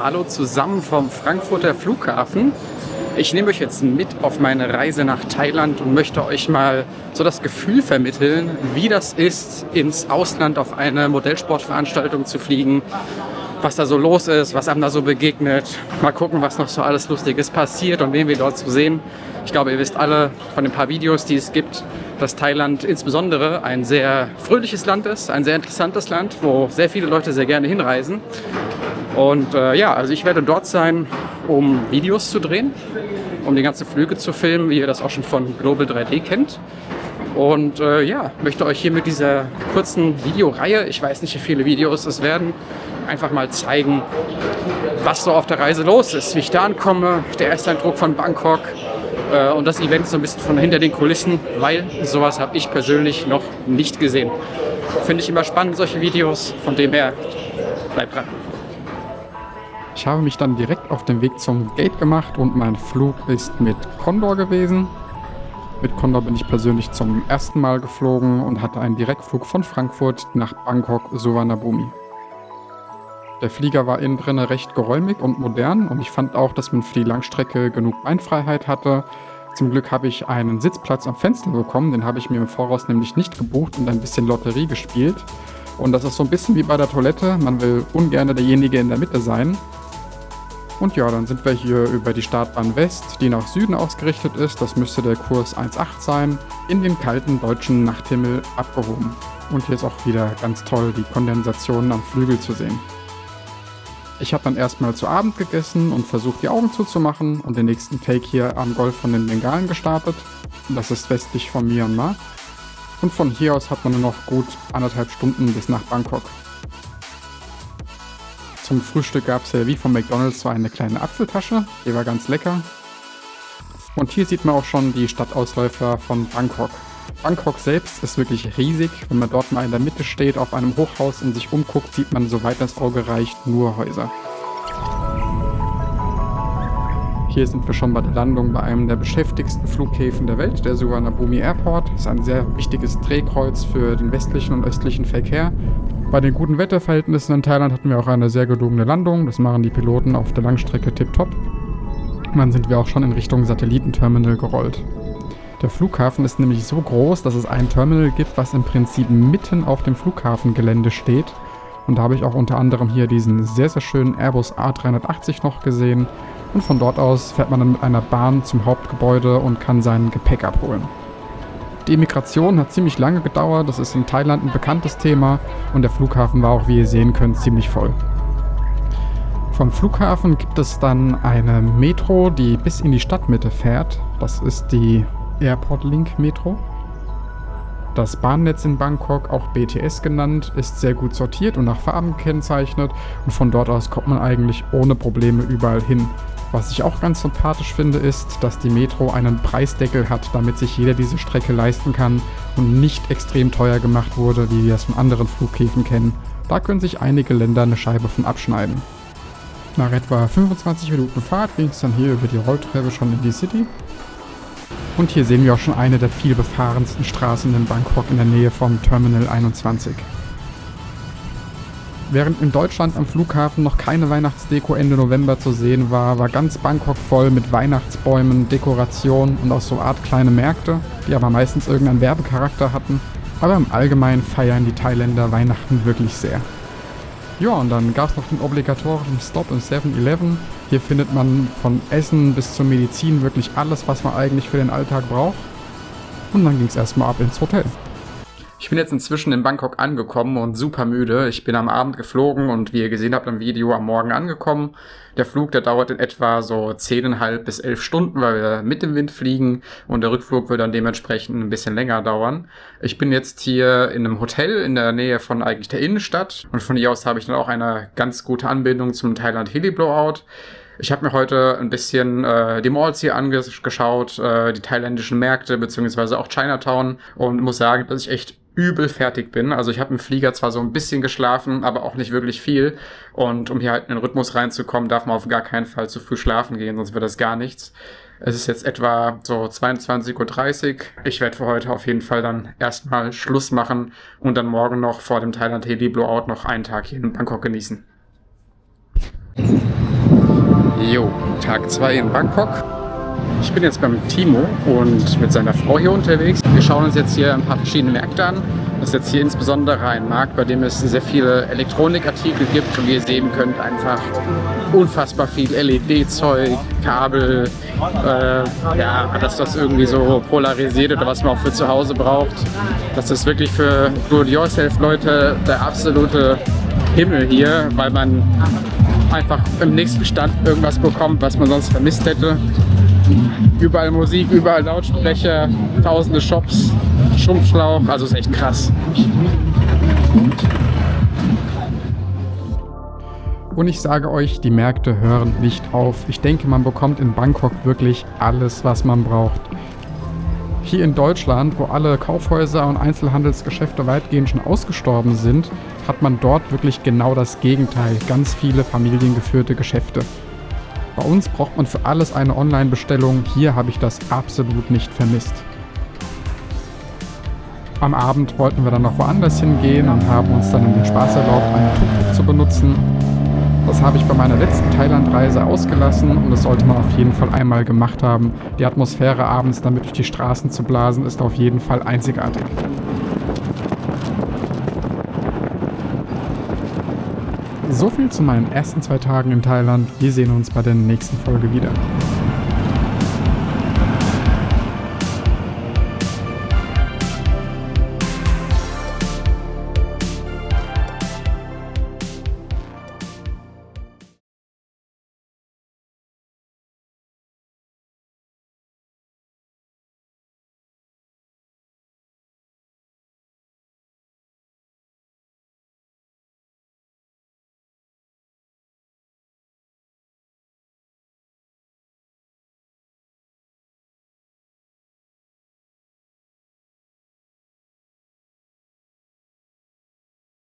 hallo zusammen vom Frankfurter Flughafen. Ich nehme euch jetzt mit auf meine Reise nach Thailand und möchte euch mal so das Gefühl vermitteln, wie das ist, ins Ausland auf eine Modellsportveranstaltung zu fliegen, was da so los ist, was einem da so begegnet. Mal gucken, was noch so alles Lustiges passiert und wen wir dort zu sehen. Ich glaube, ihr wisst alle von den paar Videos, die es gibt, dass Thailand insbesondere ein sehr fröhliches Land ist, ein sehr interessantes Land, wo sehr viele Leute sehr gerne hinreisen. Und also ich werde dort sein, um Videos zu drehen, um die ganzen Flüge zu filmen, wie ihr das auch schon von Global 3D kennt. Und möchte euch hier mit dieser kurzen Videoreihe, ich weiß nicht, wie viele Videos es werden, einfach mal zeigen, was so auf der Reise los ist, wie ich da ankomme, der Ersteindruck von Bangkok und das Event so ein bisschen von hinter den Kulissen, weil sowas habe ich persönlich noch nicht gesehen. Finde ich immer spannend, solche Videos, von dem her bleibt dran. Ich habe mich dann direkt auf den Weg zum Gate gemacht und mein Flug ist mit Condor gewesen. Mit Condor bin ich persönlich zum ersten Mal geflogen und hatte einen Direktflug von Frankfurt nach Bangkok Suvarnabhumi. Der Flieger war innen drin recht geräumig und modern und ich fand auch, dass man für die Langstrecke genug Beinfreiheit hatte. Zum Glück habe ich einen Sitzplatz am Fenster bekommen, den habe ich mir im Voraus nämlich nicht gebucht und ein bisschen Lotterie gespielt. Und das ist so ein bisschen wie bei der Toilette, man will ungern derjenige in der Mitte sein. Und ja, dann sind wir hier über die Startbahn West, die nach Süden ausgerichtet ist, das müsste der Kurs 1.8 sein, in den kalten deutschen Nachthimmel abgehoben. Und hier ist auch wieder ganz toll, die Kondensationen am Flügel zu sehen. Ich habe dann erstmal zu Abend gegessen und versucht, die Augen zuzumachen und den nächsten Take hier am Golf von den Bengalen gestartet. Das ist westlich von Myanmar. Und von hier aus hat man nur noch gut 1,5 Stunden bis nach Bangkok. Zum Frühstück gab es ja wie von McDonald's so eine kleine Apfeltasche, die war ganz lecker. Und hier sieht man auch schon die Stadtausläufer von Bangkok. Bangkok selbst ist wirklich riesig. Wenn man dort mal in der Mitte steht auf einem Hochhaus und sich umguckt, sieht man, soweit das Auge reicht, nur Häuser. Hier sind wir schon bei der Landung bei einem der beschäftigsten Flughäfen der Welt, der Suvarnabhumi Airport. Das ist ein sehr wichtiges Drehkreuz für den westlichen und östlichen Verkehr. Bei den guten Wetterverhältnissen in Thailand hatten wir auch eine sehr gelungene Landung. Das machen die Piloten auf der Langstrecke tipptopp. Und dann sind wir auch schon in Richtung Satellitenterminal gerollt. Der Flughafen ist nämlich so groß, dass es ein Terminal gibt, was im Prinzip mitten auf dem Flughafengelände steht. Und da habe ich auch unter anderem hier diesen sehr, sehr schönen Airbus A380 noch gesehen. Und von dort aus fährt man dann mit einer Bahn zum Hauptgebäude und kann sein Gepäck abholen. Die Immigration hat ziemlich lange gedauert, das ist in Thailand ein bekanntes Thema und der Flughafen war auch, wie ihr sehen könnt, ziemlich voll. Vom Flughafen gibt es dann eine Metro, die bis in die Stadtmitte fährt. Das ist die Airport Link Metro. Das Bahnnetz in Bangkok, auch BTS genannt, ist sehr gut sortiert und nach Farben gekennzeichnet und von dort aus kommt man eigentlich ohne Probleme überall hin. Was ich auch ganz sympathisch finde, ist, dass die Metro einen Preisdeckel hat, damit sich jeder diese Strecke leisten kann und nicht extrem teuer gemacht wurde, wie wir es von anderen Flughäfen kennen. Da können sich einige Länder eine Scheibe von abschneiden. Nach etwa 25 Minuten Fahrt ging es dann hier über die Rolltreppe schon in die City. Und hier sehen wir auch schon eine der viel befahrensten Straßen in Bangkok in der Nähe vom Terminal 21. Während in Deutschland am Flughafen noch keine Weihnachtsdeko Ende November zu sehen war, war ganz Bangkok voll mit Weihnachtsbäumen, Dekorationen und auch so Art kleine Märkte, die aber meistens irgendeinen Werbecharakter hatten. Aber im Allgemeinen feiern die Thailänder Weihnachten wirklich sehr. Ja, und dann gab es noch den obligatorischen Stop im 7-Eleven. Hier findet man von Essen bis zur Medizin wirklich alles, was man eigentlich für den Alltag braucht. Und dann ging es erstmal ab ins Hotel. Ich bin jetzt inzwischen in Bangkok angekommen und super müde. Ich bin am Abend geflogen und wie ihr gesehen habt im Video am Morgen angekommen. Der Flug, der dauert in etwa so 10,5 bis 11 Stunden, weil wir mit dem Wind fliegen und der Rückflug wird dann dementsprechend ein bisschen länger dauern. Ich bin jetzt hier in einem Hotel in der Nähe von eigentlich der Innenstadt und von hier aus habe ich dann auch eine ganz gute Anbindung zum Thailand Heli Blowout. Ich habe mir heute ein bisschen die Malls hier angeschaut, die thailändischen Märkte beziehungsweise auch Chinatown und muss sagen, dass ich echt übel fertig bin. Also ich habe im Flieger zwar so ein bisschen geschlafen, aber auch nicht wirklich viel. Und um hier halt in den Rhythmus reinzukommen, darf man auf gar keinen Fall zu früh schlafen gehen, sonst wird das gar nichts. Es ist jetzt etwa so 22:30 Uhr. Ich werde für heute auf jeden Fall dann erstmal Schluss machen und dann morgen noch vor dem Thailand Heli Blowout noch einen Tag hier in Bangkok genießen. Jo, Tag 2 in Bangkok. Ich bin jetzt beim Timo und mit seiner Frau hier unterwegs. Wir schauen uns jetzt hier ein paar verschiedene Märkte an. Das ist jetzt hier insbesondere ein Markt, bei dem es sehr viele Elektronikartikel gibt. Und wie ihr sehen könnt, einfach unfassbar viel LED-Zeug, Kabel, dass das irgendwie so polarisiert oder was man auch für zu Hause braucht. Das ist wirklich für Do-it-yourself-Leute der absolute Himmel hier, weil man einfach im nächsten Stand irgendwas bekommt, was man sonst vermisst hätte. Überall Musik, überall Lautsprecher, tausende Shops, Schrumpfschlauch, also ist echt krass. Und ich sage euch, die Märkte hören nicht auf. Ich denke, man bekommt in Bangkok wirklich alles, was man braucht. Hier in Deutschland, wo alle Kaufhäuser und Einzelhandelsgeschäfte weitgehend schon ausgestorben sind, hat man dort wirklich genau das Gegenteil. Ganz viele familiengeführte Geschäfte. Bei uns braucht man für alles eine Online-Bestellung. Hier habe ich das absolut nicht vermisst. Am Abend wollten wir dann noch woanders hingehen und haben uns dann den Spaß erlaubt, einen Tuk-Tuk zu benutzen. Das habe ich bei meiner letzten Thailand-Reise ausgelassen und das sollte man auf jeden Fall einmal gemacht haben. Die Atmosphäre abends damit durch die Straßen zu blasen, ist auf jeden Fall einzigartig. So viel zu meinen ersten 2 Tagen in Thailand. Wir sehen uns bei der nächsten Folge wieder.